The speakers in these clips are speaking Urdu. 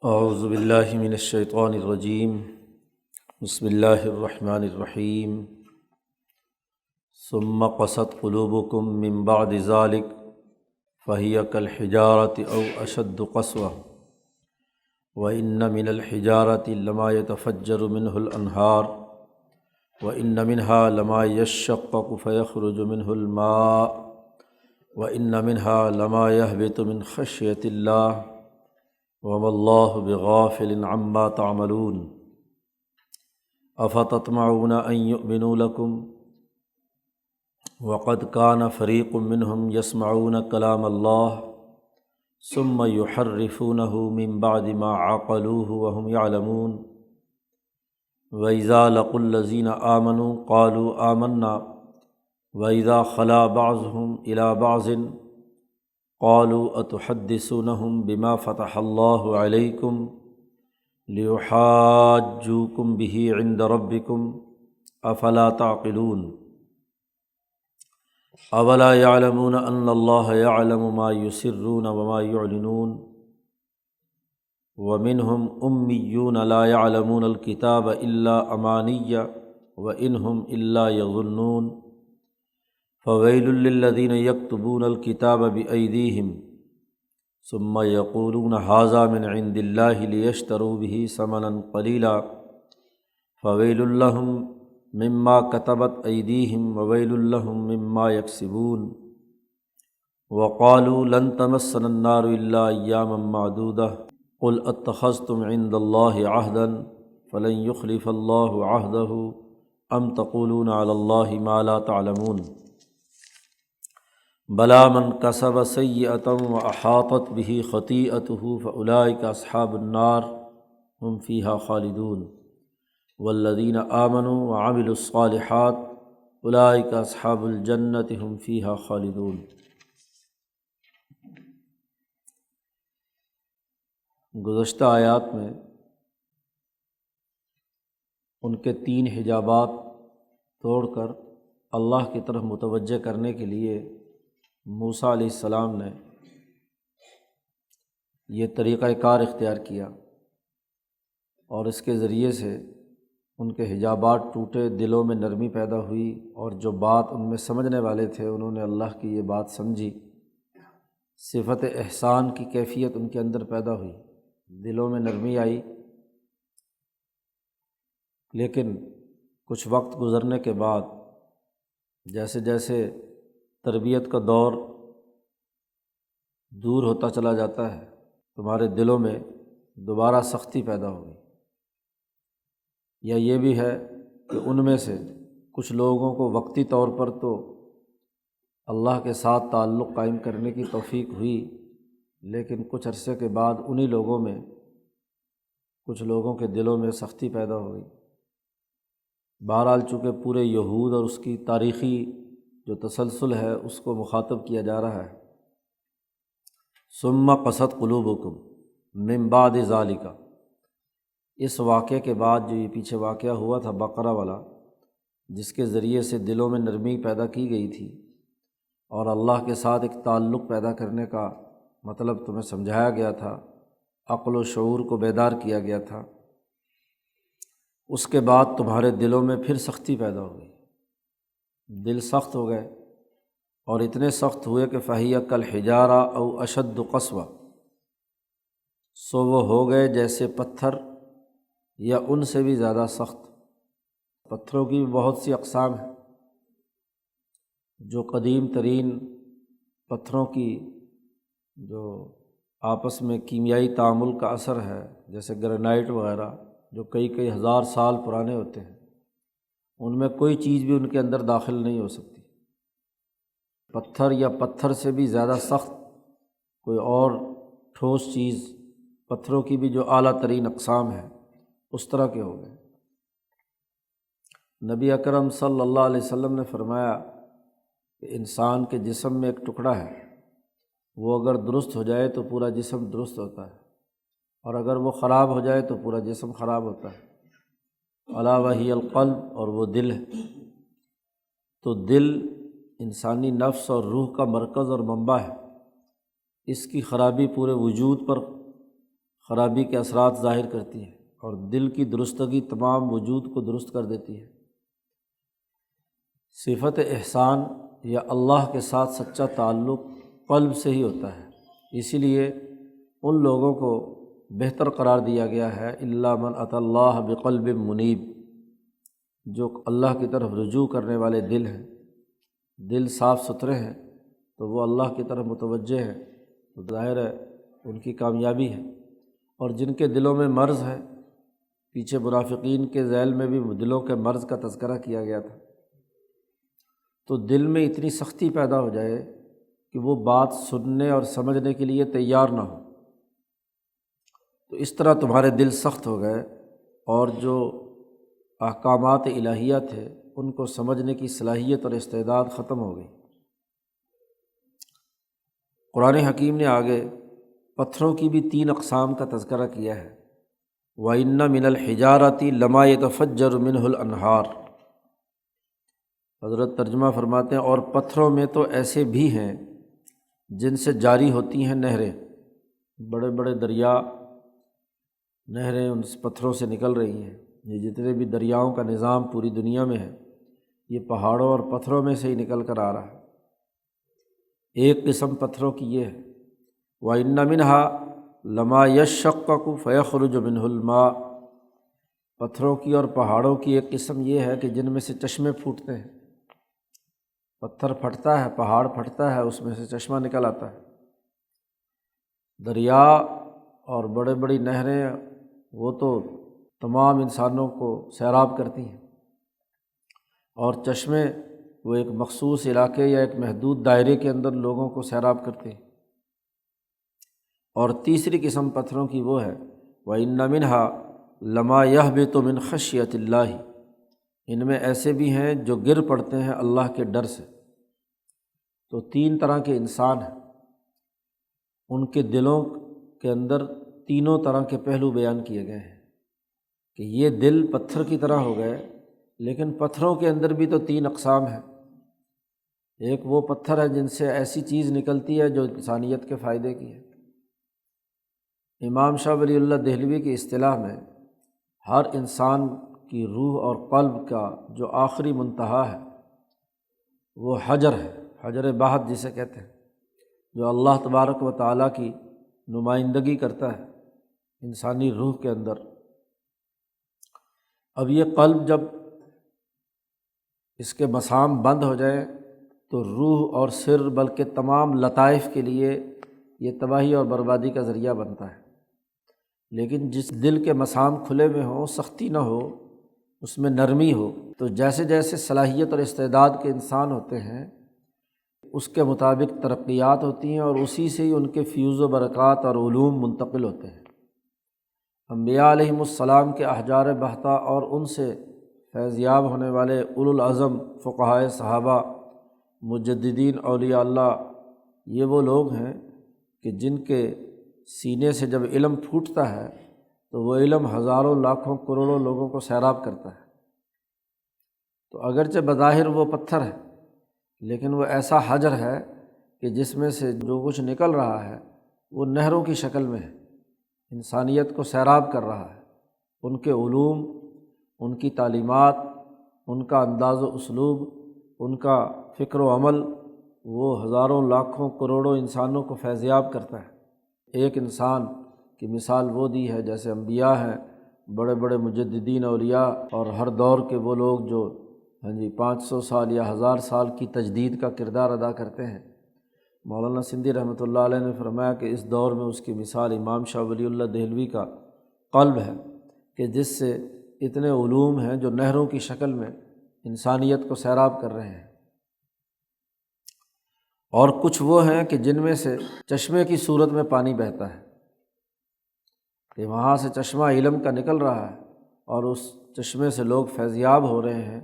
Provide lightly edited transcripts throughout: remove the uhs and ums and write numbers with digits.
اعوذ باللہ من الشیطان الرجیم بسم اللہ الرحمن الرحیم ثم قست قلوبکم من بعد ذلک فہی کالحجارۃ او اشد قسوۃ وان من الحجارۃ لما یتفجر منہ الانہار وان منها لما یشقق فیخرج منہ الماء وان منها لما یہبط من خشیۃ اللہ وما اللہ بغافل عما تعملون افتطمعون ان یؤمنوا لکم وقد کان فریق منہم یسمعون کلام اللہ ثم یحرفونہ من بعد ما عقلوہ وہم یعلمون وإذا لقوا الذین آمنوا قالوا آمنا وإذا خلا بعضهم إلى بعض قالوا اتحدثونهم بما فتح الله عليكم ليحاجوكم به عند ربكم افلا تعقلون اولا يعلمون ان الله يعلم ما يسرون وما يعلنون ومنهم اميون لا يعلمون الكتاب الا اماني وانهم الا يظنون فویل للذین یکتبون الکتاب بأیدیہم ثم یقولون ھذا من عند اللہ لیشتروا به ثمنا قلیلا فویل لہم مما کتبت ایدیہم وویل لہم مما یکسبون وقالوا لن تمسنا النار الا ایاما معدودہ قل اتخذتم عند اللہ عہدا فلن یخلف اللہ عہدہ ام تقولون علی اللہ ما لا تعلمون بلا من کسب سیئۃ واحاطت به خطیئتہ فاولئک اصحاب النار هم فیہا خالدون والذین آمنوا وعملوا الصالحات اولئک اصحاب الجنۃ هم فیہا خالدون۔ گزشتہ آیات میں ان کے تین حجابات توڑ کر اللہ کی طرف متوجہ کرنے کے لیے موسیٰ علیہ السلام نے یہ طریقہ کار اختیار کیا اور اس کے ذریعے سے ان کے حجابات ٹوٹے، دلوں میں نرمی پیدا ہوئی اور جو بات ان میں سمجھنے والے تھے انہوں نے اللہ کی یہ بات سمجھی، صفت احسان کی کیفیت ان کے اندر پیدا ہوئی، دلوں میں نرمی آئی۔ لیکن کچھ وقت گزرنے کے بعد جیسے جیسے تربیت کا دور دور ہوتا چلا جاتا ہے، تمہارے دلوں میں دوبارہ سختی پیدا ہوگی، یا یہ بھی ہے کہ ان میں سے کچھ لوگوں کو وقتی طور پر تو اللہ کے ساتھ تعلق قائم کرنے کی توفیق ہوئی، لیکن کچھ عرصے کے بعد انہی لوگوں میں کچھ لوگوں کے دلوں میں سختی پیدا ہو گئی۔ بہرحال چونکہ پورے یہود اور اس کی تاریخی جو تسلسل ہے اس کو مخاطب کیا جا رہا ہے۔ ثم قست قلوبکم من بعد ذالک، اس واقعے کے بعد جو یہ پیچھے واقعہ ہوا تھا بقرہ والا، جس کے ذریعے سے دلوں میں نرمی پیدا کی گئی تھی اور اللہ کے ساتھ ایک تعلق پیدا کرنے کا مطلب تمہیں سمجھایا گیا تھا، عقل و شعور کو بیدار کیا گیا تھا، اس کے بعد تمہارے دلوں میں پھر سختی پیدا ہو گئی، دل سخت ہو گئے اور اتنے سخت ہوئے کہ فہی کالحجارہ او اشد قسوۃ، سو وہ ہو گئے جیسے پتھر یا ان سے بھی زیادہ سخت۔ پتھروں کی بھی بہت سی اقسام ہیں، جو قدیم ترین پتھروں کی جو آپس میں کیمیائی تعامل کا اثر ہے، جیسے گرینائٹ وغیرہ جو کئی ہزار سال پرانے ہوتے ہیں، ان میں کوئی چیز بھی ان کے اندر داخل نہیں ہو سکتی۔ پتھر یا پتھر سے بھی زیادہ سخت کوئی اور ٹھوس چیز، پتھروں کی بھی جو اعلیٰ ترین اقسام ہیں اس طرح کے ہو گئے۔ نبی اکرم صلی اللہ علیہ وسلم نے فرمایا کہ انسان کے جسم میں ایک ٹکڑا ہے، وہ اگر درست ہو جائے تو پورا جسم درست ہوتا ہے، اور اگر وہ خراب ہو جائے تو پورا جسم خراب ہوتا ہے۔ الا وہی القلب، اور وہ دل ہے۔ تو دل انسانی نفس اور روح کا مرکز اور منبع ہے، اس کی خرابی پورے وجود پر خرابی کے اثرات ظاہر کرتی ہے اور دل کی درستگی تمام وجود کو درست کر دیتی ہے۔ صفت احسان یا اللہ کے ساتھ سچا تعلق قلب سے ہی ہوتا ہے، اسی لیے ان لوگوں کو بہتر قرار دیا گیا ہے الا من اتی اللہ بقلب منیب، جو اللہ کی طرف رجوع کرنے والے دل ہیں، دل صاف ستھرے ہیں تو وہ اللہ کی طرف متوجہ ہیں، تو ظاہر ہے ان کی کامیابی ہے۔ اور جن کے دلوں میں مرض ہے، پیچھے منافقین کے ذیل میں بھی دلوں کے مرض کا تذکرہ کیا گیا تھا، تو دل میں اتنی سختی پیدا ہو جائے کہ وہ بات سننے اور سمجھنے کے لیے تیار نہ ہو، تو اس طرح تمہارے دل سخت ہو گئے اور جو احکامات الہیہ تھے ان کو سمجھنے کی صلاحیت اور استعداد ختم ہو گئی۔ قرآن حکیم نے آگے پتھروں کی بھی 3 اقسام کا تذکرہ کیا ہے۔ وَإِنَّ مِنَ الْحِجَارَةِ لَمَا يَتَفَجَّرُ مِنْهُ الْأَنْهَارُ، حضرت ترجمہ فرماتے ہیں اور پتھروں میں تو ایسے بھی ہیں جن سے جاری ہوتی ہیں نہریں، بڑے بڑے دریا، نہریں ان پتھروں سے نکل رہی ہیں۔ یہ جتنے بھی دریاؤں کا نظام پوری دنیا میں ہے یہ پہاڑوں اور پتھروں میں سے ہی نکل کر آ رہا ہے۔ ایک قسم پتھروں کی یہ ہے، وَإِنَّ مِنْهَا لَمَا يَشَّقَّقُ فَيَخْرُجُ مِنْهُ الْمَاءُ، پتھروں کی اور پہاڑوں کی ایک قسم یہ ہے کہ جن میں سے چشمے پھوٹتے ہیں، پتھر پھٹتا ہے، پہاڑ پھٹتا ہے، اس میں سے چشمہ نکل آتا ہے۔ دریا اور بڑے بڑی نہریں وہ تو تمام انسانوں کو سیراب کرتی ہیں، اور چشمے وہ ایک مخصوص علاقے یا ایک محدود دائرے کے اندر لوگوں کو سیراب کرتے ہیں۔ اور تیسری قسم پتھروں کی وہ ہے وَإِنَّ مِنْهَا لَمَا يَهْبِطُ مِنْ خَشْيَةِ اللَّهِ، ان میں ایسے بھی ہیں جو گر پڑتے ہیں اللہ کے ڈر سے۔ تو 3 طرح کے انسان ہیں، ان کے دلوں کے اندر تینوں طرح کے پہلو بیان کیے گئے ہیں کہ یہ دل پتھر کی طرح ہو گئے، لیکن پتھروں کے اندر بھی تو 3 اقسام ہیں۔ ایک وہ پتھر ہے جن سے ایسی چیز نکلتی ہے جو انسانیت کے فائدے کی ہے۔ امام شاہ ولی اللہ دہلوی کی اصطلاح میں ہر انسان کی روح اور قلب کا جو آخری منتہا ہے وہ حجر ہے، حجر بہت جسے کہتے ہیں، جو اللہ تبارک و تعالیٰ کی نمائندگی کرتا ہے انسانی روح کے اندر۔ اب یہ قلب جب اس کے مسام بند ہو جائے تو روح اور سر بلکہ تمام لطائف کے لیے یہ تباہی اور بربادی کا ذریعہ بنتا ہے۔ لیکن جس دل کے مسام کھلے ہوئے ہوں، سختی نہ ہو، اس میں نرمی ہو، تو جیسے جیسے صلاحیت اور استعداد کے انسان ہوتے ہیں اس کے مطابق ترقیات ہوتی ہیں، اور اسی سے ہی ان کے فیوز و برکات اور علوم منتقل ہوتے ہیں۔ انبیاء علیہم السلام کے احجار بہتا اور ان سے فیض یاب ہونے والے اولو العزم فقہائے صحابہ، مجددین اولیاء اللہ، یہ وہ لوگ ہیں کہ جن کے سینے سے جب علم پھوٹتا ہے تو وہ علم ہزاروں لاکھوں کروڑوں لوگوں کو سیراب کرتا ہے۔ تو اگرچہ بظاہر وہ پتھر ہے لیکن وہ ایسا حجر ہے کہ جس میں سے جو کچھ نکل رہا ہے وہ نہروں کی شکل میں ہے، انسانیت کو سیراب کر رہا ہے۔ ان کے علوم، ان کی تعلیمات، ان کا انداز و اسلوب، ان کا فکر و عمل وہ ہزاروں لاکھوں کروڑوں انسانوں کو فیضیاب کرتا ہے۔ ایک انسان کی مثال وہ دی ہے جیسے انبیاء ہیں، بڑے بڑے مجددین اولیاء، اور ہر دور کے وہ لوگ جو 500 سال یا 1000 سال کی تجدید کا کردار ادا کرتے ہیں۔ مولانا سندھی رحمۃ اللہ علیہ نے فرمایا کہ اس دور میں اس کی مثال امام شاہ ولی اللہ دہلوی کا قلب ہے کہ جس سے اتنے علوم ہیں جو نہروں کی شکل میں انسانیت کو سیراب کر رہے ہیں۔ اور کچھ وہ ہیں کہ جن میں سے چشمے کی صورت میں پانی بہتا ہے، کہ وہاں سے چشمہ علم کا نکل رہا ہے اور اس چشمے سے لوگ فیضیاب ہو رہے ہیں۔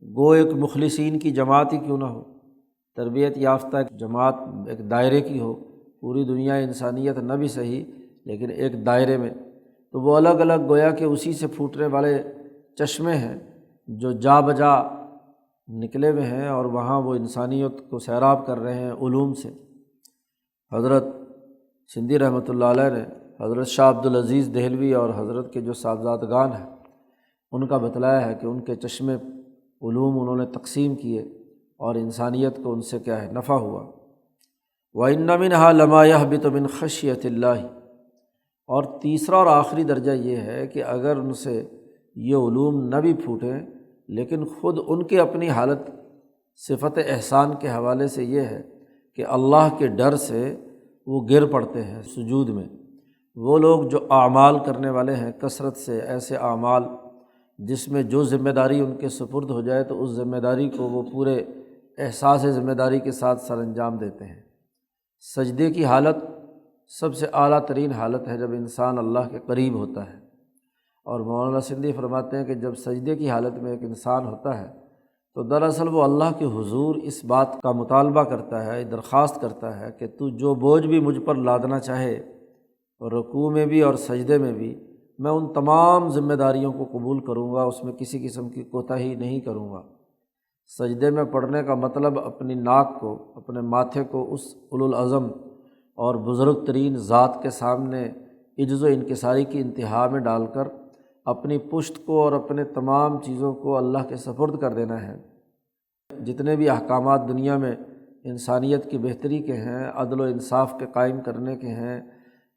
گو ایک مخلصین کی جماعت ہی کیوں نہ ہو، تربیت یافتہ ایک جماعت ایک دائرے کی ہو، پوری دنیا انسانیت نہ بھی صحیح لیکن ایک دائرے میں، تو وہ الگ الگ گویا کہ اسی سے پھوٹنے والے چشمے ہیں جو جا بجا نکلے ہوئے ہیں، اور وہاں وہ انسانیت کو سیراب کر رہے ہیں علوم سے۔ حضرت سندھی رحمۃ اللہ علیہ نے حضرت شاہ عبدالعزیز دہلوی اور حضرت کے جو صاحبزادگان ہیں ان کا بتلایا ہے کہ ان کے چشمے علوم انہوں نے تقسیم کیے اور انسانیت کو ان سے کیا ہے نفع ہوا۔ وَإِنَّ مِنْهَا لَمَا يَهْبِطُ مِنْ خَشْيَةِ اللَّهِ، اور تیسرا اور آخری درجہ یہ ہے کہ اگر ان سے یہ علوم نہ بھی پھوٹیں لیکن خود ان کے اپنی حالت صفت احسان کے حوالے سے یہ ہے کہ اللہ کے ڈر سے وہ گر پڑتے ہیں سجود میں۔ وہ لوگ جو اعمال کرنے والے ہیں کثرت سے، ایسے اعمال جس میں جو ذمہ داری ان کے سپرد ہو جائے تو اس ذمہ داری کو وہ پورے احساس ذمہ داری کے ساتھ سر انجام دیتے ہیں۔ سجدے کی حالت سب سے اعلیٰ ترین حالت ہے جب انسان اللہ کے قریب ہوتا ہے، اور مولانا سندھی فرماتے ہیں کہ جب سجدے کی حالت میں ایک انسان ہوتا ہے تو دراصل وہ اللہ کے حضور اس بات کا مطالبہ کرتا ہے، درخواست کرتا ہے کہ تو جو بوجھ بھی مجھ پر لادنا چاہے، رکوع میں بھی اور سجدے میں بھی، میں ان تمام ذمہ داریوں کو قبول کروں گا، اس میں کسی قسم کی کوتاہی نہیں کروں گا۔ سجدے میں پڑھنے کا مطلب اپنی ناک کو، اپنے ماتھے کو اس اولوالعزم اور بزرگ ترین ذات کے سامنے عجز و انکساری کی انتہا میں ڈال کر اپنی پشت کو اور اپنے تمام چیزوں کو اللہ کے سپرد کر دینا ہے۔ جتنے بھی احکامات دنیا میں انسانیت کی بہتری کے ہیں، عدل و انصاف کے قائم کرنے کے ہیں،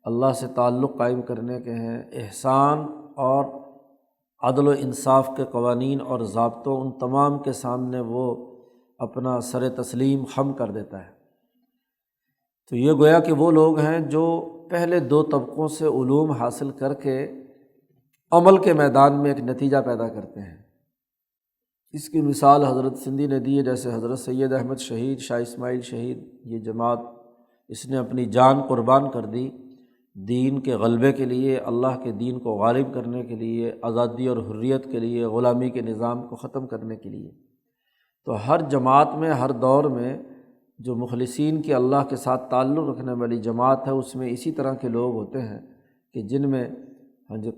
اللہ سے تعلق قائم کرنے کے ہیں، احسان اور عدل و انصاف کے قوانین اور ضابطوں، ان تمام کے سامنے وہ اپنا سر تسلیم خم کر دیتا ہے۔ تو یہ گویا کہ وہ لوگ ہیں جو پہلے دو طبقوں سے علوم حاصل کر کے عمل کے میدان میں ایک نتیجہ پیدا کرتے ہیں۔ اس کی مثال حضرت سندھی نے دی ہے، جیسے حضرت سید احمد شہید، شاہ اسماعیل شہید، یہ جماعت اس نے اپنی جان قربان کر دی دین کے غلبے کے لیے، اللہ کے دین کو غالب کرنے کے لیے، آزادی اور حریت کے لیے، غلامی کے نظام کو ختم کرنے کے لیے۔ تو ہر جماعت میں، ہر دور میں جو مخلصین کی اللہ کے ساتھ تعلق رکھنے والی جماعت ہے، اس میں اسی طرح کے لوگ ہوتے ہیں کہ جن میں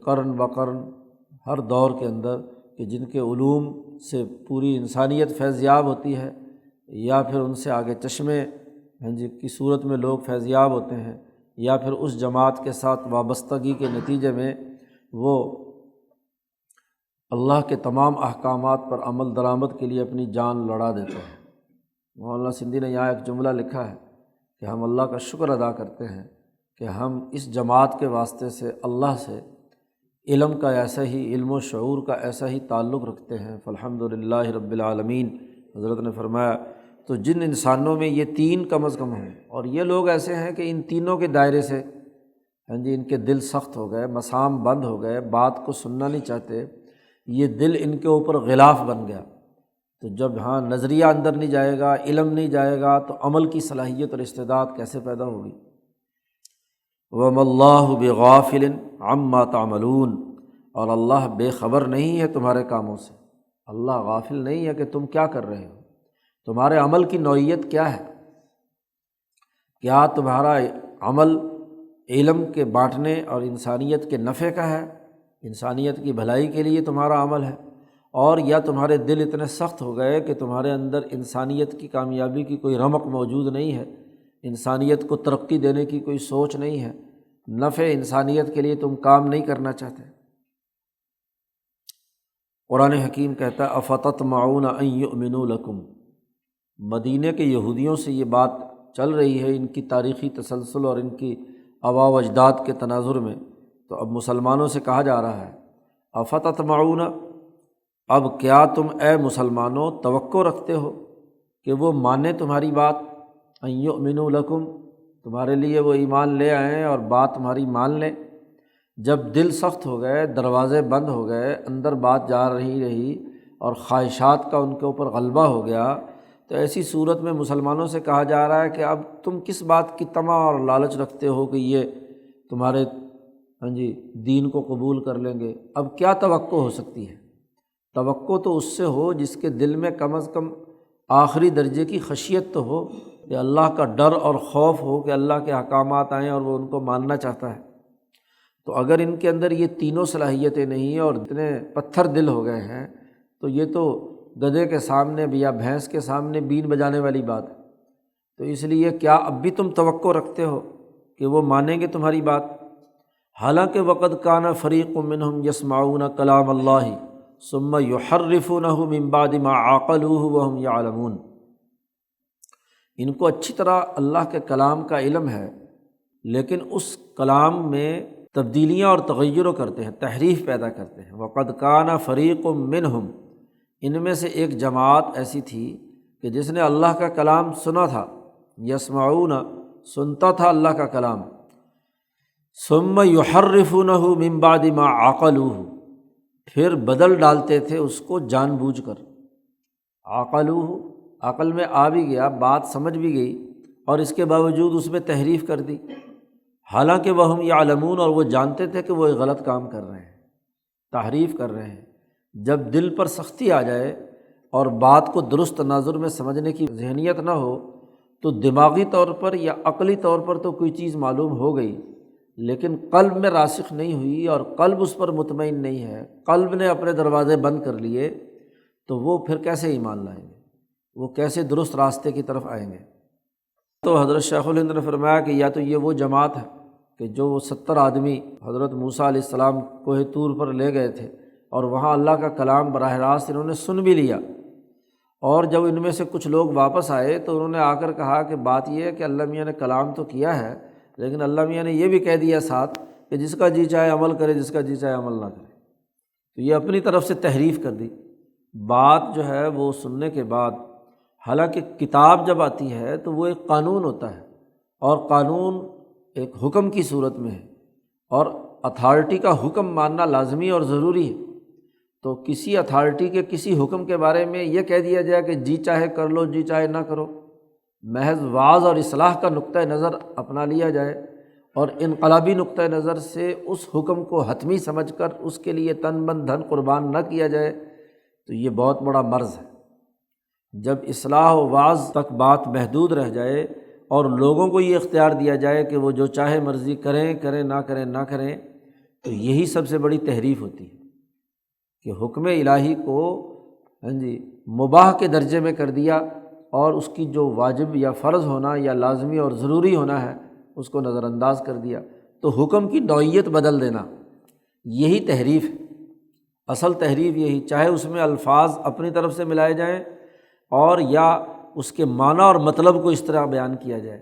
قرن بقرن ہر دور کے اندر کہ جن کے علوم سے پوری انسانیت فیض یاب ہوتی ہے، یا پھر ان سے آگے چشمے کی صورت میں لوگ فیض یاب ہوتے ہیں، یا پھر اس جماعت کے ساتھ وابستگی کے نتیجے میں وہ اللہ کے تمام احکامات پر عمل درآمد کے لیے اپنی جان لڑا دیتے ہیں۔ مولانا سندھی نے یہاں ایک جملہ لکھا ہے کہ ہم اللہ کا شکر ادا کرتے ہیں کہ ہم اس جماعت کے واسطے سے اللہ سے علم کا ایسا ہی، علم و شعور کا ایسا ہی تعلق رکھتے ہیں، فالحمدللہ رب العالمین۔ حضرت نے فرمایا تو جن انسانوں میں یہ تین کم از کم ہوں، اور یہ لوگ ایسے ہیں کہ ان تینوں کے دائرے سے ان کے دل سخت ہو گئے، مسام بند ہو گئے، بات کو سننا نہیں چاہتے، یہ دل ان کے اوپر غلاف بن گیا۔ تو جب نظریہ اندر نہیں جائے گا، علم نہیں جائے گا، تو عمل کی صلاحیت اور استعداد کیسے پیدا ہوگی؟ وَمَا اللَّهُ بِغَافِلٍ عَمَّا تَعْمَلُونَ، اور اللہ بے خبر نہیں ہے تمہارے کاموں سے، اللہ غافل نہیں ہے کہ تم کیا کر رہے ہو، تمہارے عمل کی نوعیت کیا ہے، کیا تمہارا عمل علم کے بانٹنے اور انسانیت کے نفع کا ہے، انسانیت کی بھلائی کے لیے تمہارا عمل ہے، اور یا تمہارے دل اتنے سخت ہو گئے کہ تمہارے اندر انسانیت کی کامیابی کی کوئی رمق موجود نہیں ہے، انسانیت کو ترقی دینے کی کوئی سوچ نہیں ہے، نفع انسانیت کے لیے تم کام نہیں کرنا چاہتے۔ قرآن حکیم کہتا ہے افتطمعون ان یؤمنوا لکم، مدینہ کے یہودیوں سے یہ بات چل رہی ہے، ان کی تاریخی تسلسل اور ان کی آباء و اجداد کے تناظر میں، تو اب مسلمانوں سے کہا جا رہا ہے افتطمعون، اب کیا تم اے مسلمانوں توقع رکھتے ہو کہ وہ مانیں تمہاری بات، ان یؤمنوا لکم، تمہارے لیے وہ ایمان لے آئیں اور بات تمہاری مان لیں؟ جب دل سخت ہو گئے، دروازے بند ہو گئے، اندر بات جا رہی اور خواہشات کا ان کے اوپر غلبہ ہو گیا، تو ایسی صورت میں مسلمانوں سے کہا جا رہا ہے کہ اب تم کس بات کی طمع اور لالچ رکھتے ہو کہ یہ تمہارے دین کو قبول کر لیں گے؟ اب کیا توقع ہو سکتی ہے؟ توقع تو اس سے ہو جس کے دل میں کم از کم آخری درجے کی خشیت تو ہو، کہ اللہ کا ڈر اور خوف ہو کہ اللہ کے احکامات آئیں اور وہ ان کو ماننا چاہتا ہے۔ تو اگر ان کے اندر یہ تینوں صلاحیتیں نہیں ہیں اور اتنے پتھر دل ہو گئے ہیں، تو یہ تو گدھے کے سامنے یا بھینس کے سامنے بین بجانے والی بات ہے۔ تو اس لیے کیا اب بھی تم توقع رکھتے ہو کہ وہ مانیں گے تمہاری بات؟ حالانکہ وقد کان فریق منہم یسمعون کلام اللہ ثم یحرفونہ من بعد ما عقلوہ وہم یعلمون، ان کو اچھی طرح اللہ کے کلام کا علم ہے، لیکن اس کلام میں تبدیلیاں اور تغیروں کرتے ہیں، تحریف پیدا کرتے ہیں۔ وقد کان فریق منہم، ان میں سے ایک جماعت ایسی تھی کہ جس نے اللہ کا کلام سنا تھا، یسمعون سنتا تھا اللہ کا کلام، ثم یحرفونہ من بعد ما عقلوہ، پھر بدل ڈالتے تھے اس کو جان بوجھ کر۔ عقلوہ، عقل میں آ بھی گیا، بات سمجھ بھی گئی، اور اس کے باوجود اس میں تحریف کر دی، حالانکہ وہم یعلمون، اور وہ جانتے تھے کہ وہ ایک غلط کام کر رہے ہیں، تحریف کر رہے ہیں۔ جب دل پر سختی آ جائے اور بات کو درست تناظر میں سمجھنے کی ذہنیت نہ ہو تو دماغی طور پر یا عقلی طور پر تو کوئی چیز معلوم ہو گئی، لیکن قلب میں راسخ نہیں ہوئی اور قلب اس پر مطمئن نہیں ہے، قلب نے اپنے دروازے بند کر لیے، تو وہ پھر کیسے ایمان لائیں گے، وہ کیسے درست راستے کی طرف آئیں گے؟ تو حضرت شیخ الہند نے فرمایا کہ یا تو یہ وہ جماعت ہے کہ جو وہ 70 آدمی حضرت موسیٰ علیہ السلام کوہ طور پر لے گئے تھے، اور وہاں اللہ کا کلام براہ راست انہوں نے سن بھی لیا، اور جب ان میں سے کچھ لوگ واپس آئے تو انہوں نے آ کر کہا کہ بات یہ ہے کہ اللہ میاں نے کلام تو کیا ہے، لیکن اللہ میاں نے یہ بھی کہہ دیا ساتھ کہ جس کا جی چاہے عمل کرے، جس کا جی چاہے عمل نہ کرے۔ تو یہ اپنی طرف سے تحریف کر دی بات جو ہے وہ سننے کے بعد۔ حالانکہ کتاب جب آتی ہے تو وہ ایک قانون ہوتا ہے، اور قانون ایک حکم کی صورت میں ہے، اور اتھارٹی کا حکم ماننا لازمی اور ضروری ہے۔ تو کسی اتھارٹی کے کسی حکم کے بارے میں یہ کہہ دیا جائے کہ جی چاہے کر لو، جی چاہے نہ کرو، محض وعظ اور اصلاح کا نقطۂ نظر اپنا لیا جائے اور انقلابی نقطۂ نظر سے اس حکم کو حتمی سمجھ کر اس کے لیے تن من دھن قربان نہ کیا جائے، تو یہ بہت بڑا مرض ہے۔ جب اصلاح و وعظ تک بات محدود رہ جائے اور لوگوں کو یہ اختیار دیا جائے کہ وہ جو چاہے مرضی کریں کریں، نہ کریں نہ کریں، تو یہی سب سے بڑی تحریف ہوتی ہے کہ حکم الہی کو مباح کے درجے میں کر دیا، اور اس کی جو واجب یا فرض ہونا یا لازمی اور ضروری ہونا ہے اس کو نظر انداز کر دیا۔ تو حکم کی نوعیت بدل دینا، یہی تحریف ہے۔ اصل تحریف یہی، چاہے اس میں الفاظ اپنی طرف سے ملائے جائیں اور یا اس کے معنی اور مطلب کو اس طرح بیان کیا جائے۔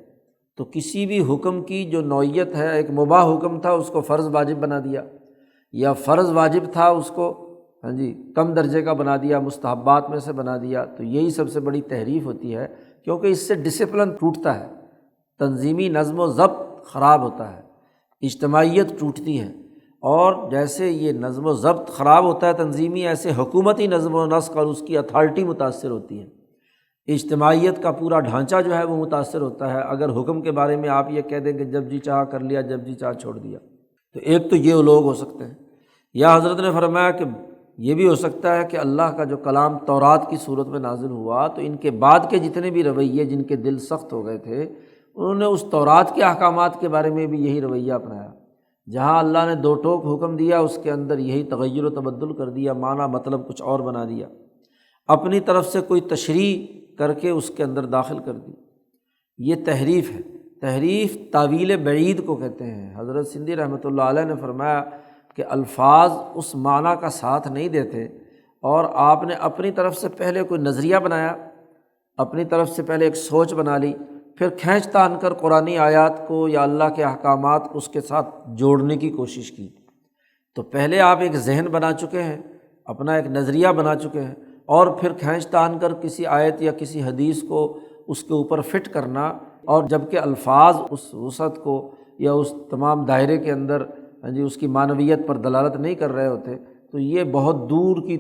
تو کسی بھی حکم کی جو نوعیت ہے، ایک مباح حکم تھا اس کو فرض واجب بنا دیا، یا فرض واجب تھا اس کو کم درجے کا بنا دیا، مستحبات میں سے بنا دیا، تو یہی سب سے بڑی تحریف ہوتی ہے، کیونکہ اس سے ڈسپلن ٹوٹتا ہے، تنظیمی نظم و ضبط خراب ہوتا ہے، اجتماعیت ٹوٹتی ہے، اور جیسے یہ نظم و ضبط خراب ہوتا ہے تنظیمی، ایسے حکومتی نظم و نسق اور اس کی اتھارٹی متاثر ہوتی ہے، اجتماعیت کا پورا ڈھانچہ جو ہے وہ متاثر ہوتا ہے۔ اگر حکم کے بارے میں آپ یہ کہہ دیں کہ جب جی چاہا کر لیا، جب جی چاہا چھوڑ دیا، تو ایک تو یہ لوگ ہو سکتے ہیں، یا حضرت نے فرمایا کہ یہ بھی ہو سکتا ہے کہ اللہ کا جو کلام تورات کی صورت میں نازل ہوا تو ان کے بعد کے جتنے بھی رویے جن کے دل سخت ہو گئے تھے، انہوں نے اس تورات کے احکامات کے بارے میں بھی یہی رویہ اپنایا، جہاں اللہ نے دو ٹوک حکم دیا اس کے اندر یہی تغیر و تبدل کر دیا، معنی مطلب کچھ اور بنا دیا، اپنی طرف سے کوئی تشریح کر کے اس کے اندر داخل کر دی۔ یہ تحریف ہے۔ تحریف تاویل بعید کو کہتے ہیں۔ حضرت سندھی رحمۃ اللہ علیہ نے فرمایا کہ الفاظ اس معنی کا ساتھ نہیں دیتے، اور آپ نے اپنی طرف سے پہلے کوئی نظریہ بنایا، اپنی طرف سے پہلے ایک سوچ بنا لی، پھر کھینچ تان کر قرآنی آیات کو یا اللہ کے احکامات کو اس کے ساتھ جوڑنے کی کوشش کی۔ تو پہلے آپ ایک ذہن بنا چکے ہیں، اپنا ایک نظریہ بنا چکے ہیں، اور پھر کھینچ تان کر کسی آیت یا کسی حدیث کو اس کے اوپر فٹ کرنا، اور جب کہ الفاظ اس وسعت کو یا اس تمام دائرے کے اندر اس کی معنویت پر دلالت نہیں کر رہے ہوتے، تو یہ بہت دور کی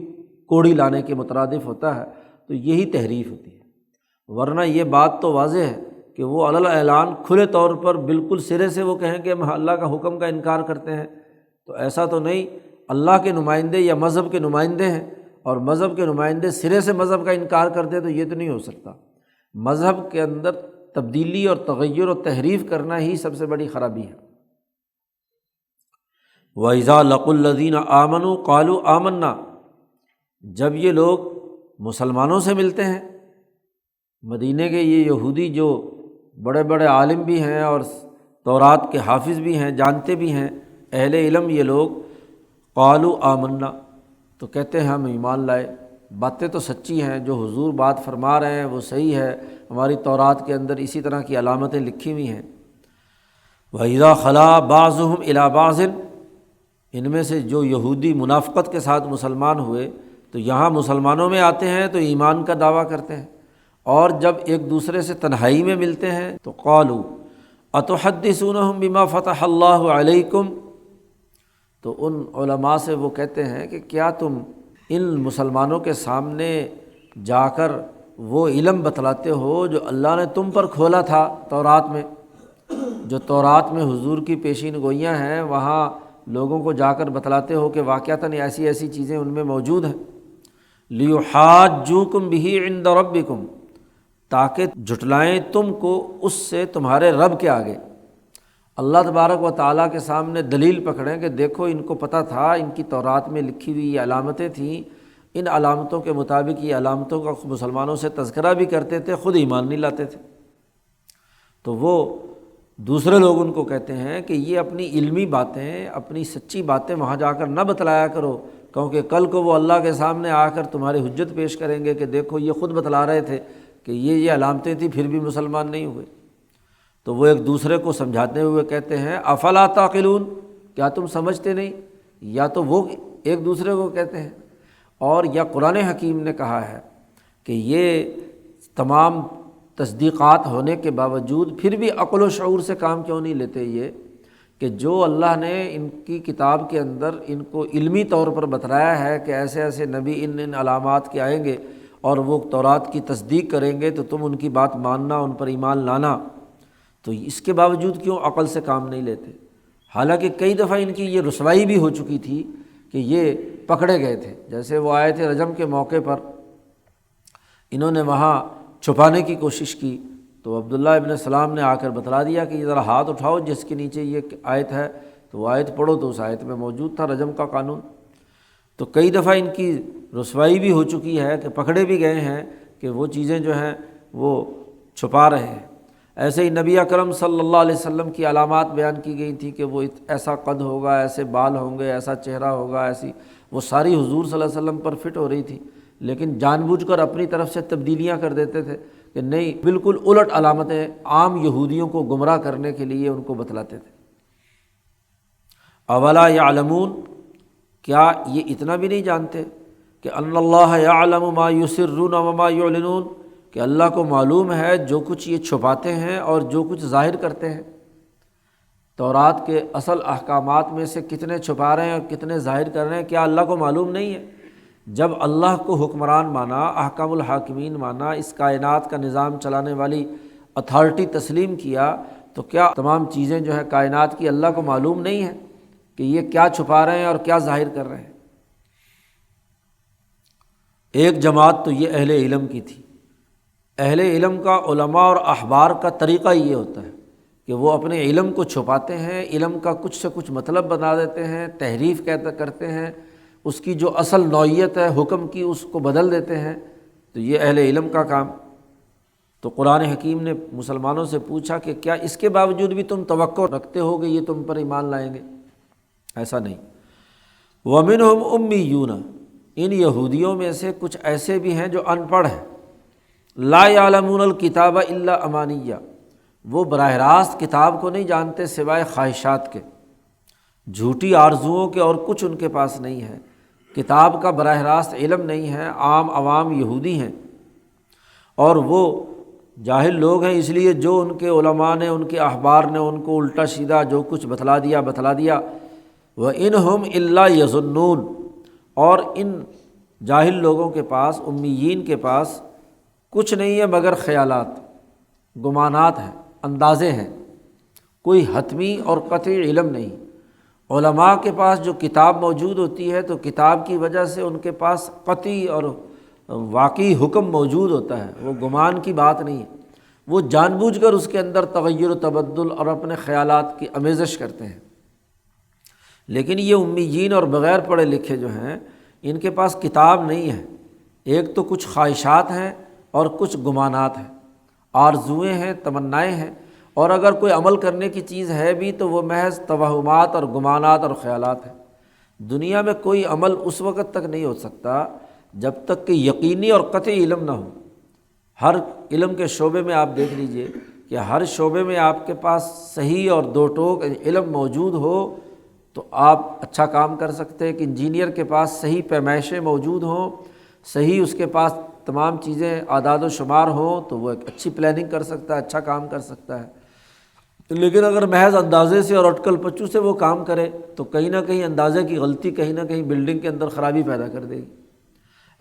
کوڑی لانے کے مترادف ہوتا ہے۔ تو یہی تحریف ہوتی ہے، ورنہ یہ بات تو واضح ہے کہ وہ علی الاعلان کھلے طور پر بالکل سرے سے وہ کہیں کہ ہم اللہ کا حکم کا انکار کرتے ہیں، تو ایسا تو نہیں۔ اللہ کے نمائندے یا مذہب کے نمائندے ہیں، اور مذہب کے نمائندے سرے سے مذہب کا انکار کرتے تو یہ تو نہیں ہو سکتا۔ مذہب کے اندر تبدیلی اور تغیر و تحریف کرنا ہی سب سے بڑی خرابی ہے۔ وَإِذَا لَقُوا الَّذِينَ آمَنُوا قَالُوا آمَنَّا، جب یہ لوگ مسلمانوں سے ملتے ہیں، مدینے کے یہ یہودی جو بڑے بڑے عالم بھی ہیں اور تورات کے حافظ بھی ہیں، جانتے بھی ہیں، اہل علم یہ لوگ قالوا آمنا، تو کہتے ہیں ہم ایمان لائے، باتیں تو سچی ہیں، جو حضور بات فرما رہے ہیں وہ صحیح ہے، ہماری تورات کے اندر اسی طرح کی علامتیں لکھی ہوئی ہیں۔ وَإِذَا خَلَا بَعْضُهُمْ إِلَىٰ بَعْضٍ، ان میں سے جو یہودی منافقت کے ساتھ مسلمان ہوئے تو یہاں مسلمانوں میں آتے ہیں تو ایمان کا دعویٰ کرتے ہیں، اور جب ایک دوسرے سے تنہائی میں ملتے ہیں تو قالوا اتحدثونہم بما فتح اللہ علیکم، تو ان علماء سے وہ کہتے ہیں کہ کیا تم ان مسلمانوں کے سامنے جا کر وہ علم بتلاتے ہو جو اللہ نے تم پر کھولا تھا تورات میں، جو تورات میں حضور کی پیشین گوئیاں ہیں وہاں لوگوں کو جا کر بتلاتے ہو کہ واقعتاً ایسی ایسی چیزیں ان میں موجود ہیں۔ لیحاجوکم بہ عند ربکم، تاکہ جھٹلائیں تم کو اس سے تمہارے رب کے آگے، اللہ تبارک و تعالیٰ کے سامنے دلیل پکڑیں کہ دیکھو ان کو پتہ تھا، ان کی تورات میں لکھی ہوئی یہ علامتیں تھیں، ان علامتوں کے مطابق یہ علامتوں کا مسلمانوں سے تذکرہ بھی کرتے تھے، خود ایمان نہیں لاتے تھے۔ تو وہ دوسرے لوگ ان کو کہتے ہیں کہ یہ اپنی علمی باتیں، اپنی سچی باتیں وہاں جا کر نہ بتلایا کرو، کیونکہ کل کو وہ اللہ کے سامنے آ کر تمہاری حجت پیش کریں گے کہ دیکھو یہ خود بتلا رہے تھے کہ یہ علامتیں تھیں، پھر بھی مسلمان نہیں ہوئے۔ تو وہ ایک دوسرے کو سمجھاتے ہوئے کہتے ہیں افلا تعقلون، کیا تم سمجھتے نہیں؟ یا تو وہ ایک دوسرے کو کہتے ہیں، اور یا قرآن حکیم نے کہا ہے کہ یہ تمام تصدیقات ہونے کے باوجود پھر بھی عقل و شعور سے کام کیوں نہیں لیتے، یہ کہ جو اللہ نے ان کی کتاب کے اندر ان کو علمی طور پر بتلایا ہے کہ ایسے ایسے نبی ان علامات کے آئیں گے اور وہ تورات کی تصدیق کریں گے، تو تم ان کی بات ماننا، ان پر ایمان لانا، تو اس کے باوجود کیوں عقل سے کام نہیں لیتے؟ حالانکہ کئی دفعہ ان کی یہ رسوائی بھی ہو چکی تھی کہ یہ پکڑے گئے تھے، جیسے وہ آئے تھے رجم کے موقع پر، انہوں نے وہاں چھپانے کی کوشش کی تو عبداللہ ابن سلام نے آ کر بتلا دیا کہ یہ ذرا ہاتھ اٹھاؤ جس کے نیچے یہ آیت ہے، تو وہ آیت پڑھو، تو اس آیت میں موجود تھا رجم کا قانون۔ تو کئی دفعہ ان کی رسوائی بھی ہو چکی ہے کہ پکڑے بھی گئے ہیں کہ وہ چیزیں جو ہیں وہ چھپا رہے ہیں۔ ایسے ہی نبی اکرم صلی اللہ علیہ وسلم کی علامات بیان کی گئی تھی کہ وہ ایسا قد ہوگا، ایسے بال ہوں گے، ایسا چہرہ ہوگا، ایسی، وہ ساری حضور صلی اللہ علیہ وسلم پر فٹ ہو رہی تھی، لیکن جان بوجھ کر اپنی طرف سے تبدیلیاں کر دیتے تھے کہ نہیں، بالکل الٹ علامتیں عام یہودیوں کو گمراہ کرنے کے لیے ان کو بتلاتے تھے۔ اولا یعلمون، کیا یہ اتنا بھی نہیں جانتے کہ ان اللہ یعلم ما یسرون وما یعلنون، کہ اللہ کو معلوم ہے جو کچھ یہ چھپاتے ہیں اور جو کچھ ظاہر کرتے ہیں؟ تورات کے اصل احکامات میں سے کتنے چھپا رہے ہیں اور کتنے ظاہر کر رہے ہیں، کیا اللہ کو معلوم نہیں ہے؟ جب اللہ کو حکمران مانا، احکام الحاکمین مانا، اس کائنات کا نظام چلانے والی اتھارٹی تسلیم کیا، تو کیا تمام چیزیں جو ہے کائنات کی اللہ کو معلوم نہیں ہے کہ یہ کیا چھپا رہے ہیں اور کیا ظاہر کر رہے ہیں؟ ایک جماعت تو یہ اہل علم کی تھی۔ اہل علم کا، علماء اور احبار کا طریقہ یہ ہوتا ہے کہ وہ اپنے علم کو چھپاتے ہیں، علم کا کچھ سے کچھ مطلب بنا دیتے ہیں، تحریف کرتے ہیں، اس کی جو اصل نوعیت ہے حکم کی اس کو بدل دیتے ہیں، تو یہ اہل علم کا کام۔ تو قرآن حکیم نے مسلمانوں سے پوچھا کہ کیا اس کے باوجود بھی تم توقع رکھتے ہو کہ یہ تم پر ایمان لائیں گے؟ ایسا نہیں۔ وَمِنْهُمْ أُمِّيُّونَ، ان یہودیوں میں سے کچھ ایسے بھی ہیں جو ان پڑھ ہیں، لا یعلمون الکتاب الا امانیہ، وہ براہ راست کتاب کو نہیں جانتے سوائے خواہشات کے، جھوٹی آرزوؤں کے، اور کچھ ان کے پاس نہیں ہے، کتاب کا براہ راست علم نہیں ہے، عام عوام یہودی ہیں، اور وہ جاہل لوگ ہیں، اس لیے جو ان کے علماء نے، ان کے احبار نے ان کو الٹا سیدھا جو کچھ بتلا دیا۔ وَإِنْهُمْ إِلَّا يَظُنُّونَ، اور ان جاہل لوگوں کے پاس، امیین کے پاس کچھ نہیں ہے مگر خیالات، گمانات ہیں، اندازے ہیں، کوئی حتمی اور قطعی علم نہیں۔ علماء کے پاس جو کتاب موجود ہوتی ہے تو کتاب کی وجہ سے ان کے پاس قطعی اور واقعی حکم موجود ہوتا ہے، وہ گمان کی بات نہیں ہے، وہ جان بوجھ کر اس کے اندر تغیر و تبدل اور اپنے خیالات کی آمیزش کرتے ہیں۔ لیکن یہ امیین اور بغیر پڑھے لکھے جو ہیں، ان کے پاس کتاب نہیں ہے، ایک تو کچھ خواہشات ہیں اور کچھ گمانات ہیں، آرزوئیں ہیں، تمنائیں ہیں، اور اگر کوئی عمل کرنے کی چیز ہے بھی تو وہ محض توہمات اور گمانات اور خیالات ہیں۔ دنیا میں کوئی عمل اس وقت تک نہیں ہو سکتا جب تک کہ یقینی اور قطعی علم نہ ہو۔ ہر علم کے شعبے میں آپ دیکھ لیجئے کہ ہر شعبے میں آپ کے پاس صحیح اور دو ٹوک علم موجود ہو تو آپ اچھا کام کر سکتے ہیں۔ کہ انجینئر کے پاس صحیح پیمائشیں موجود ہوں، صحیح اس کے پاس تمام چیزیں اعداد و شمار ہوں تو وہ ایک اچھی پلاننگ کر سکتا ہے، اچھا کام کر سکتا ہے۔ لیکن اگر محض اندازے سے اور اٹکل پچو سے وہ کام کرے تو کہیں نہ کہیں اندازے کی غلطی کہیں نہ کہیں بلڈنگ کے اندر خرابی پیدا کر دے گی۔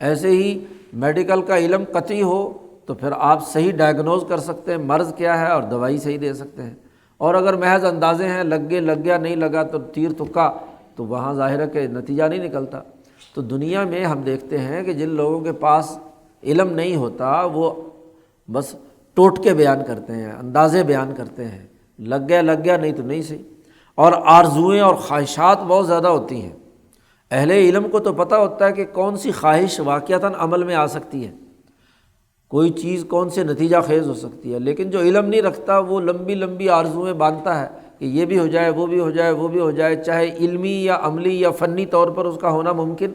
ایسے ہی میڈیکل کا علم قطعی ہو تو پھر آپ صحیح ڈائگنوز کر سکتے ہیں مرض کیا ہے اور دوائی صحیح دے سکتے ہیں۔ اور اگر محض اندازے ہیں، لگ گیا نہیں لگا تو تیر تکا، تو وہاں ظاہر ہے کہ نتیجہ نہیں نکلتا۔ تو دنیا میں ہم دیکھتے ہیں کہ جن لوگوں کے پاس علم نہیں ہوتا وہ بس ٹوٹکے بیان کرتے ہیں، اندازے بیان کرتے ہیں، لگ گیا نہیں تو نہیں صحیح۔ اور آرزوئیں اور خواہشات بہت زیادہ ہوتی ہیں۔ اہل علم کو تو پتہ ہوتا ہے کہ کون سی خواہش واقعتاً عمل میں آ سکتی ہے، کوئی چیز کون سے نتیجہ خیز ہو سکتی ہے، لیکن جو علم نہیں رکھتا وہ لمبی لمبی آرزوئیں باندھتا ہے کہ یہ بھی ہو جائے، وہ بھی ہو جائے، وہ بھی ہو جائے، چاہے علمی یا عملی یا فنی طور پر اس کا ہونا ممکن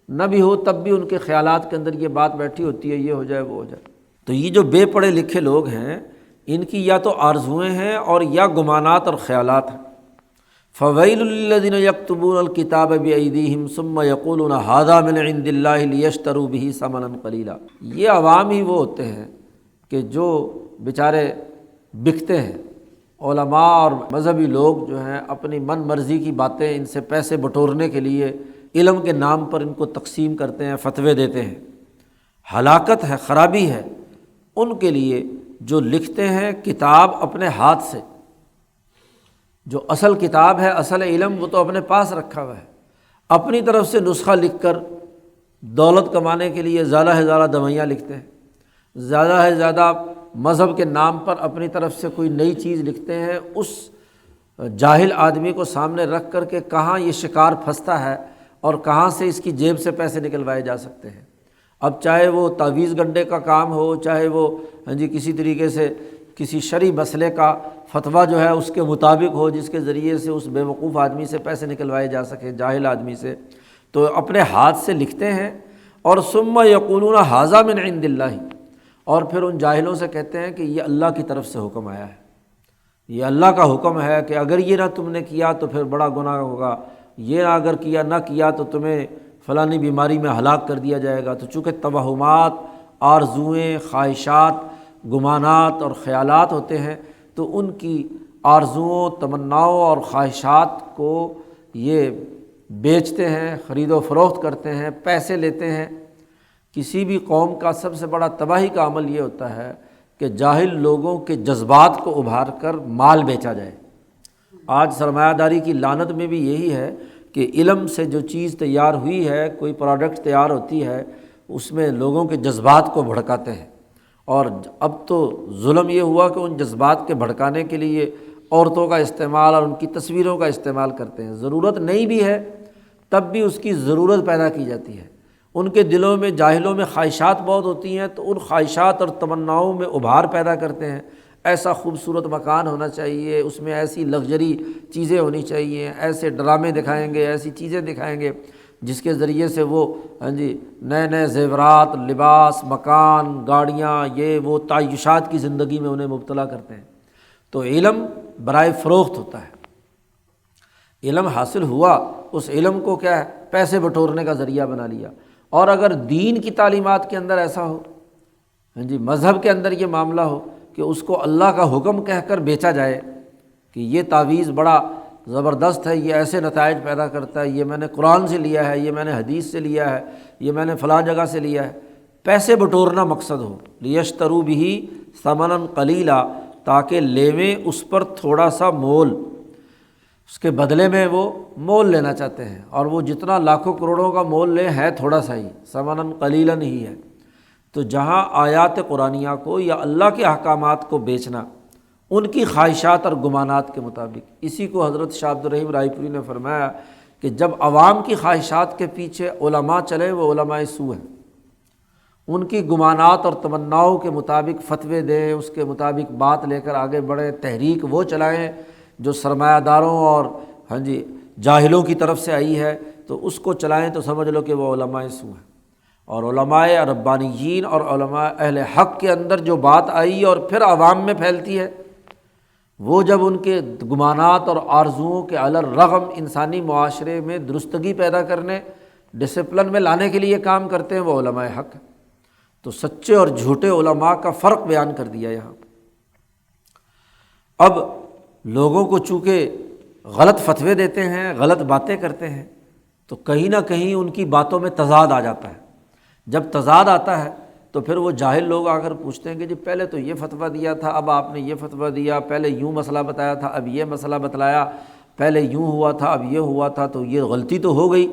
نہ بھی ہو، تب بھی ان کے خیالات کے اندر یہ بات بیٹھی ہوتی ہے یہ ہو جائے وہ ہو جائے۔ تو یہ جو بے پڑھے لکھے لوگ ہیں ان کی یا تو آرزوئیں ہیں اور یا گمانات اور خیالات ہیں۔ فَوَيْلٌ لِّلَّذِينَ يَكْتُبُونَ الْكِتَابَ بِأَيْدِيهِمْ ثُمَّ يَقُولُونَ هَٰذَا مِنْ عِندِ اللَّهِ لِيَشْتَرُوا بِهِ ثَمَنًا قَلِيلًا۔ یہ عوام ہی وہ ہوتے ہیں کہ جو بیچارے بکتے ہیں۔ علماء اور مذہبی لوگ جو ہیں اپنی من مرضی کی باتیں ان سے پیسے بٹورنے کے لیے علم کے نام پر ان کو تقسیم کرتے ہیں، فتوے دیتے ہیں۔ ہلاکت ہے، خرابی ہے ان کے لیے جو لکھتے ہیں کتاب اپنے ہاتھ سے۔ جو اصل کتاب ہے، اصل علم، وہ تو اپنے پاس رکھا ہوا ہے، اپنی طرف سے نسخہ لکھ کر دولت کمانے کے لیے زیادہ سے زیادہ دوائیاں لکھتے ہیں، زیادہ سے زیادہ مذہب کے نام پر اپنی طرف سے کوئی نئی چیز لکھتے ہیں، اس جاہل آدمی کو سامنے رکھ کر کے کہاں یہ شکار پھنستا ہے اور کہاں سے اس کی جیب سے پیسے نکلوائے جا سکتے ہیں۔ اب چاہے وہ تعویذ گنڈے کا کام ہو، چاہے وہ کسی طریقے سے کسی شرعی مسئلے کا فتویٰ جو ہے اس کے مطابق ہو جس کے ذریعے سے اس بے وقوف آدمی سے پیسے نکلوائے جا سکے، جاہل آدمی سے، تو اپنے ہاتھ سے لکھتے ہیں۔ اور ثم یقولون ھذا من عند اللہ، اور پھر ان جاہلوں سے کہتے ہیں کہ یہ اللہ کی طرف سے حکم آیا ہے، یہ اللہ کا حکم ہے کہ اگر یہ نہ تم نے کیا تو پھر بڑا گناہ ہوگا، یہ اگر نہ کیا تو تمہیں فلانی بیماری میں ہلاک کر دیا جائے گا۔ تو چونکہ توہمات، آرزوئیں، خواہشات، گمانات اور خیالات ہوتے ہیں تو ان کی آرزوؤں، تمناؤں اور خواہشات کو یہ بیچتے ہیں، خرید و فروخت کرتے ہیں، پیسے لیتے ہیں۔ کسی بھی قوم کا سب سے بڑا تباہی کا عمل یہ ہوتا ہے کہ جاہل لوگوں کے جذبات کو ابھار کر مال بیچا جائے۔ آج سرمایہ داری کی لعنت میں بھی یہی ہے کہ علم سے جو چیز تیار ہوئی ہے، کوئی پروڈکٹ تیار ہوتی ہے، اس میں لوگوں کے جذبات کو بھڑکاتے ہیں۔ اور اب تو ظلم یہ ہوا کہ ان جذبات کے بھڑکانے کے لیے عورتوں کا استعمال اور ان کی تصویروں کا استعمال کرتے ہیں۔ ضرورت نہیں بھی ہے تب بھی اس کی ضرورت پیدا کی جاتی ہے۔ ان کے دلوں میں، جاہلوں میں خواہشات بہت ہوتی ہیں تو ان خواہشات اور تمناؤں میں ابھار پیدا کرتے ہیں۔ ایسا خوبصورت مکان ہونا چاہیے، اس میں ایسی لگژری چیزیں ہونی چاہیے، ایسے ڈرامے دکھائیں گے، ایسی چیزیں دکھائیں گے جس کے ذریعے سے وہ نئے نئے زیورات، لباس، مکان، گاڑیاں، یہ وہ تعیشات کی زندگی میں انہیں مبتلا کرتے ہیں۔ تو علم برائے فروخت ہوتا ہے۔ علم حاصل ہوا، اس علم کو کیا ہے، پیسے بٹورنے کا ذریعہ بنا لیا۔ اور اگر دین کی تعلیمات کے اندر ایسا ہو، مذہب کے اندر یہ معاملہ ہو کہ اس کو اللہ کا حکم کہہ کر بیچا جائے کہ یہ تعویذ بڑا زبردست ہے، یہ ایسے نتائج پیدا کرتا ہے، یہ میں نے قرآن سے لیا ہے، یہ میں نے حدیث سے لیا ہے، یہ میں نے فلاں جگہ سے لیا ہے، پیسے بٹورنا مقصد ہو، لیشتروا بہ ثمنا قلیلا، تاکہ لیویں اس پر تھوڑا سا مول، اس کے بدلے میں وہ مول لینا چاہتے ہیں، اور وہ جتنا لاکھوں کروڑوں کا مول لے ہے تھوڑا سا ہی، ثمنا قلیلا ہی ہے۔ تو جہاں آیات قرآنیہ کو یا اللہ کے احکامات کو بیچنا ان کی خواہشات اور گمانات کے مطابق، اسی کو حضرت شاہ عبد الرحیم رائے پوری نے فرمایا کہ جب عوام کی خواہشات کے پیچھے علماء چلے وہ علماء سو ہیں، ان کی گمانات اور تمناؤں کے مطابق فتوے دیں، اس کے مطابق بات لے کر آگے بڑھیں، تحریک وہ چلائیں جو سرمایہ داروں اور جاہلوں کی طرف سے آئی ہے، تو اس کو چلائیں تو سمجھ لو کہ وہ علماء سو ہیں۔ اور علماء ربانیین اور علماء اہل حق کے اندر جو بات آئی اور پھر عوام میں پھیلتی ہے، وہ جب ان کے گمانات اور آرزوؤں کے علی الرغم انسانی معاشرے میں درستگی پیدا کرنے، ڈسپلن میں لانے کے لیے کام کرتے ہیں، وہ علماء حق ہیں۔ تو سچے اور جھوٹے علماء کا فرق بیان کر دیا یہاں۔ اب لوگوں کو چونکہ غلط فتوے دیتے ہیں، غلط باتیں کرتے ہیں، تو کہیں نہ کہیں ان کی باتوں میں تضاد آ جاتا ہے۔ جب تضاد آتا ہے تو پھر وہ جاہل لوگ آ کر پوچھتے ہیں کہ جی پہلے تو یہ فتویٰ دیا تھا، اب آپ نے یہ فتویٰ دیا، پہلے یوں مسئلہ بتایا تھا، اب یہ مسئلہ بتلایا، پہلے یوں ہوا تھا، اب یہ ہوا تھا، تو یہ غلطی تو ہو گئی۔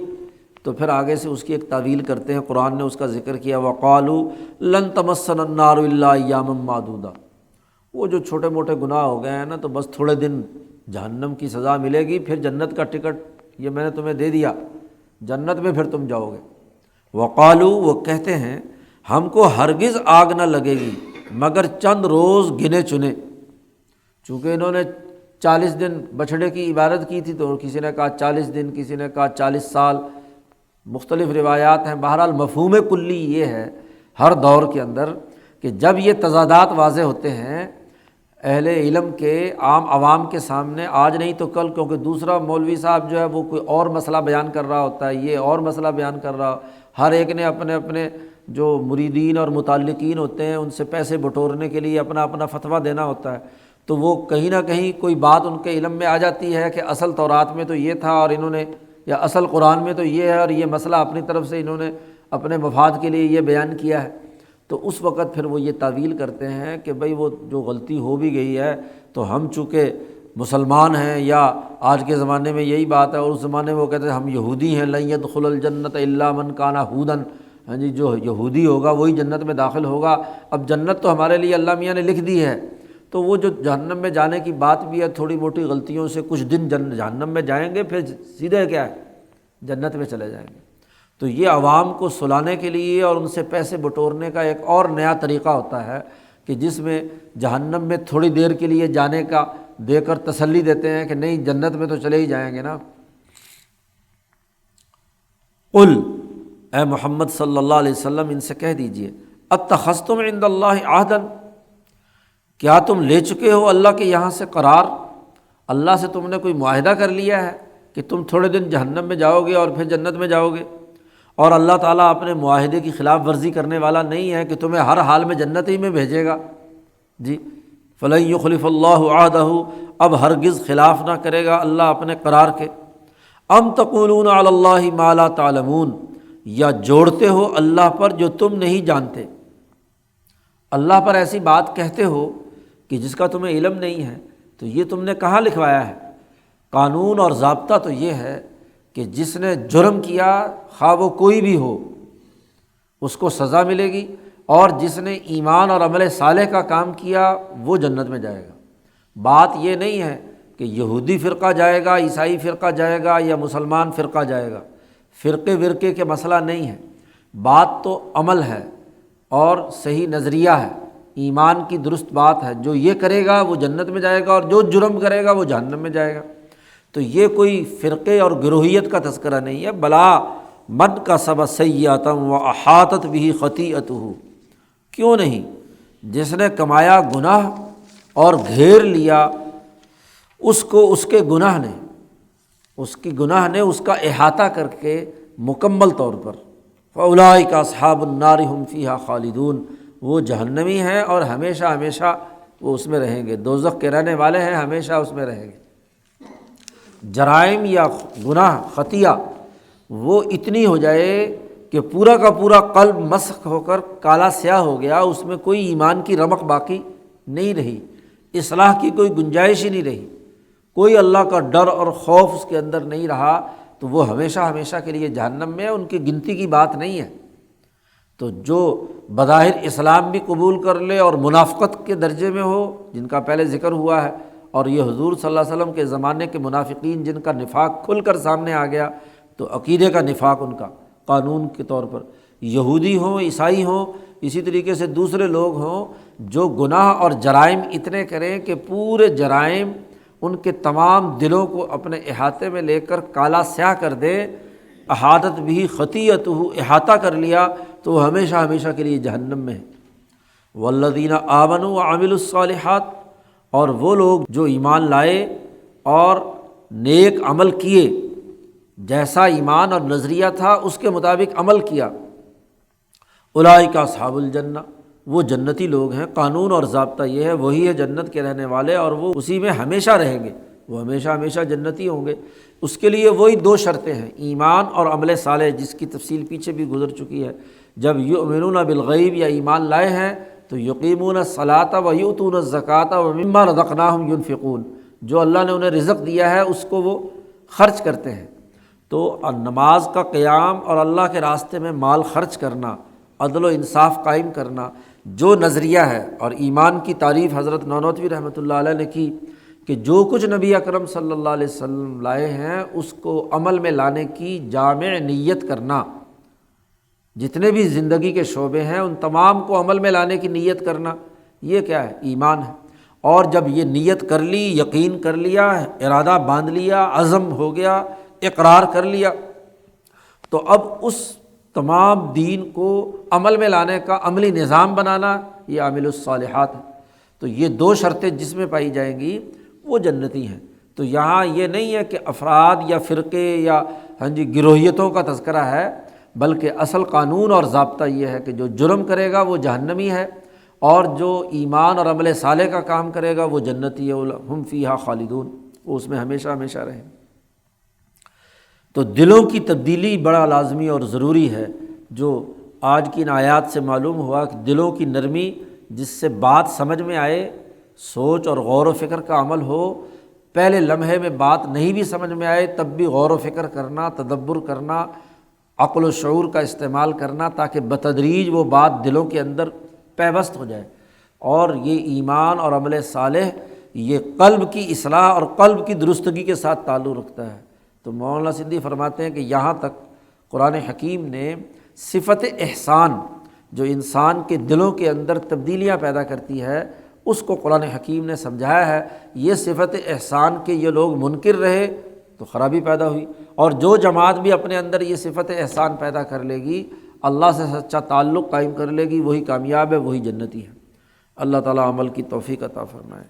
تو پھر آگے سے اس کی ایک تعویل کرتے ہیں، قرآن نے اس کا ذکر کیا، وَقَالُوا لَن تَمَسَّنَا النَّارُ إِلَّا أَيَّامًا مَّعْدُودَةً۔ وہ جو چھوٹے موٹے گناہ ہو گئے ہیں نا، تو بس تھوڑے دن جہنم کی سزا ملے گی، پھر جنت کا ٹکٹ یہ میں نے تمہیں دے دیا، جنت میں پھر تم جاؤ گے۔ وَقَالُوا، وہ کہتے ہیں ہم کو ہرگز آگ نہ لگے گی مگر چند روز گنے چنے۔ چونکہ انہوں نے 40 دن بچھڑے کی عبادت کی تھی، تو کسی نے کہا 40 دن، کسی نے کہا 40 سال، مختلف روایات ہیں۔ بہرحال مفہوم کلی یہ ہے ہر دور کے اندر کہ جب یہ تضادات واضح ہوتے ہیں اہل علم کے عام عوام کے سامنے، آج نہیں تو کل، کیونکہ دوسرا مولوی صاحب جو ہے وہ کوئی اور مسئلہ بیان کر رہا ہوتا ہے، یہ اور مسئلہ بیان کر رہا، ہر ایک نے اپنے اپنے جو مریدین اور متعلقین ہوتے ہیں ان سے پیسے بٹورنے کے لیے اپنا اپنا فتویٰ دینا ہوتا ہے، تو وہ کہیں نہ کہیں کوئی بات ان کے علم میں آ جاتی ہے کہ اصل تورات میں تو یہ تھا اور انہوں نے، یا اصل قرآن میں تو یہ ہے اور یہ مسئلہ اپنی طرف سے انہوں نے اپنے مفاد کے لیے یہ بیان کیا ہے۔ تو اس وقت پھر وہ یہ تعویل کرتے ہیں کہ بھئی وہ جو غلطی ہو بھی گئی ہے تو ہم چونکہ مسلمان ہیں، یا آج کے زمانے میں یہی بات ہے، اور اس زمانے میں وہ کہتے ہیں ہم یہودی ہیں، لن يدخل الجنۃ الا من کان ہودن، جی جو یہودی ہوگا وہی جنت میں داخل ہوگا۔ اب جنت تو ہمارے لیے اللہ میاں نے لکھ دی ہے، تو وہ جو جہنم میں جانے کی بات بھی ہے، تھوڑی موٹی غلطیوں سے کچھ دن جہنم میں جائیں گے، پھر سیدھے کیا ہے جنت میں چلے جائیں گے۔ تو یہ عوام کو سلانے کے لیے اور ان سے پیسے بٹورنے کا ایک اور نیا طریقہ ہوتا ہے کہ جس میں جہنم میں تھوڑی دیر کے لیے جانے کا دے کر تسلی دیتے ہیں کہ نہیں جنت میں تو چلے ہی جائیں گے نا۔ قل، اے محمد صلی اللہ علیہ وسلم ان سے کہہ دیجئے، اتخذتم عند اللہ عہدا، کیا تم لے چکے ہو اللہ کے یہاں سے قرار، اللہ سے تم نے کوئی معاہدہ کر لیا ہے کہ تم تھوڑے دن جہنم میں جاؤ گے اور پھر جنت میں جاؤ گے، اور اللہ تعالیٰ اپنے معاہدے کی خلاف ورزی کرنے والا نہیں ہے کہ تمہیں ہر حال میں جنت ہی میں بھیجے گا۔ جی فلن یخلف اللہ عہدہ، اب ہرگز خلاف نہ کرے گا اللہ اپنے قرار کے۔ ام تقولون علی اللہ ما لا تعلمون، یا جوڑتے ہو اللہ پر جو تم نہیں جانتے، اللہ پر ایسی بات کہتے ہو کہ جس کا تمہیں علم نہیں ہے، تو یہ تم نے کہاں لکھوایا ہے؟ قانون اور ضابطہ تو یہ ہے کہ جس نے جرم کیا خواہ وہ کوئی بھی ہو اس کو سزا ملے گی، اور جس نے ایمان اور عمل صالح کا کام کیا وہ جنت میں جائے گا۔ بات یہ نہیں ہے کہ یہودی فرقہ جائے گا، عیسائی فرقہ جائے گا، یا مسلمان فرقہ جائے گا، فرقے ورقے کے مسئلہ نہیں ہے، بات تو عمل ہے اور صحیح نظریہ ہے، ایمان کی درست بات ہے، جو یہ کرے گا وہ جنت میں جائے گا اور جو جرم کرے گا وہ جہنم میں جائے گا۔ تو یہ کوئی فرقے اور گروہیت کا تذکرہ نہیں ہے، بلا من کسب سیئۃ واحاطت بہ خطیئتہ، کیوں نہیں، جس نے کمایا گناہ اور گھیر لیا اس کو اس کے گناہ نے، اس کی گناہ نے اس کا احاطہ کر کے مکمل طور پر، فاولئک اصحاب النار ھم فیہا خالدون، وہ جہنمی ہیں اور ہمیشہ ہمیشہ وہ اس میں رہیں گے، دوزخ کے رہنے والے ہیں، ہمیشہ اس میں رہیں گے۔ جرائم یا گناہ خطیہ وہ اتنی ہو جائے کہ پورا کا پورا قلب مسخ ہو کر کالا سیاہ ہو گیا، اس میں کوئی ایمان کی رمق باقی نہیں رہی، اصلاح کی کوئی گنجائش ہی نہیں رہی، کوئی اللہ کا ڈر اور خوف اس کے اندر نہیں رہا، تو وہ ہمیشہ ہمیشہ کے لیے جہنم میں، ان کی گنتی کی بات نہیں ہے۔ تو جو بظاہر اسلام بھی قبول کر لے اور منافقت کے درجے میں ہو، جن کا پہلے ذکر ہوا ہے، اور یہ حضور صلی اللہ علیہ وسلم کے زمانے کے منافقین جن کا نفاق کھل کر سامنے آ گیا، تو عقیدے کا نفاق ان کا قانون کے طور پر، یہودی ہوں، عیسائی ہوں، اسی طریقے سے دوسرے لوگ ہوں جو گناہ اور جرائم اتنے کریں کہ پورے جرائم ان کے تمام دلوں کو اپنے احاطے میں لے کر کالا سیاہ کر دے، احاطت بھی خطیئتہ، احاطہ کر لیا، تو وہ ہمیشہ ہمیشہ کے لیے جہنم میں ہے۔ والذین آمنوا وعملوا الصالحات، اور وہ لوگ جو ایمان لائے اور نیک عمل کیے، جیسا ایمان اور نظریہ تھا اس کے مطابق عمل کیا، اولئک اصحاب الجنہ، وہ جنتی لوگ ہیں۔ قانون اور ضابطہ یہ ہے، وہی ہے جنت کے رہنے والے، اور وہ اسی میں ہمیشہ رہیں گے، وہ ہمیشہ ہمیشہ جنتی ہوں گے۔ اس کے لیے وہی دو شرطیں ہیں، ایمان اور عمل صالح، جس کی تفصیل پیچھے بھی گزر چکی ہے۔ جب یؤمنون بالغیب، یا ایمان لائے ہیں، تو یقیمون الصلاۃ ویؤتون الزکوٰۃ ومما رزقناہم ینفقون، جو اللہ نے انہیں رزق دیا ہے اس کو وہ خرچ کرتے ہیں۔ تو نماز کا قیام اور اللہ کے راستے میں مال خرچ کرنا، عدل و انصاف قائم کرنا، جو نظریہ ہے، اور ایمان کی تعریف حضرت نانوتوی رحمۃ اللہ علیہ نے کی کہ جو کچھ نبی اکرم صلی اللہ علیہ وسلم لائے ہیں اس کو عمل میں لانے کی جامع نیت کرنا، جتنے بھی زندگی کے شعبے ہیں ان تمام کو عمل میں لانے کی نیت کرنا، یہ کیا ہے؟ ایمان ہے۔ اور جب یہ نیت کر لی، یقین کر لیا، ارادہ باندھ لیا، عزم ہو گیا، اقرار کر لیا، تو اب اس تمام دین کو عمل میں لانے کا عملی نظام بنانا، یہ عامل الصالحات ہے۔ تو یہ دو شرطیں جس میں پائی جائیں گی وہ جنتی ہیں۔ تو یہاں یہ نہیں ہے کہ افراد یا فرقے یا گروہیتوں کا تذکرہ ہے، بلکہ اصل قانون اور ضابطہ یہ ہے کہ جو جرم کرے گا وہ جہنمی ہے، اور جو ایمان اور عمل صالح کا کام کرے گا وہ جنتی ہے، ہم فیہا خالدون، وہ اس میں ہمیشہ ہمیشہ رہیں۔ تو دلوں کی تبدیلی بڑا لازمی اور ضروری ہے، جو آج کی ان آیات سے معلوم ہوا کہ دلوں کی نرمی، جس سے بات سمجھ میں آئے، سوچ اور غور و فکر کا عمل ہو، پہلے لمحے میں بات نہیں بھی سمجھ میں آئے تب بھی غور و فکر کرنا، تدبر کرنا، عقل و شعور کا استعمال کرنا، تاکہ بتدریج وہ بات دلوں کے اندر پیوست ہو جائے۔ اور یہ ایمان اور عمل صالح یہ قلب کی اصلاح اور قلب کی درستگی کے ساتھ تعلق رکھتا ہے۔ تو مولانا سندھی فرماتے ہیں کہ یہاں تک قرآن حکیم نے صفت احسان، جو انسان کے دلوں کے اندر تبدیلیاں پیدا کرتی ہے، اس کو قرآن حکیم نے سمجھایا ہے۔ یہ صفت احسان کے یہ لوگ منکر رہے تو خرابی پیدا ہوئی، اور جو جماعت بھی اپنے اندر یہ صفت احسان پیدا کر لے گی، اللہ سے سچا تعلق قائم کر لے گی، وہی کامیاب ہے، وہی جنتی ہے۔ اللہ تعالیٰ عمل کی توفیق عطا فرمائے۔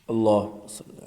اللہ صلی اللہ علیہ وسلم۔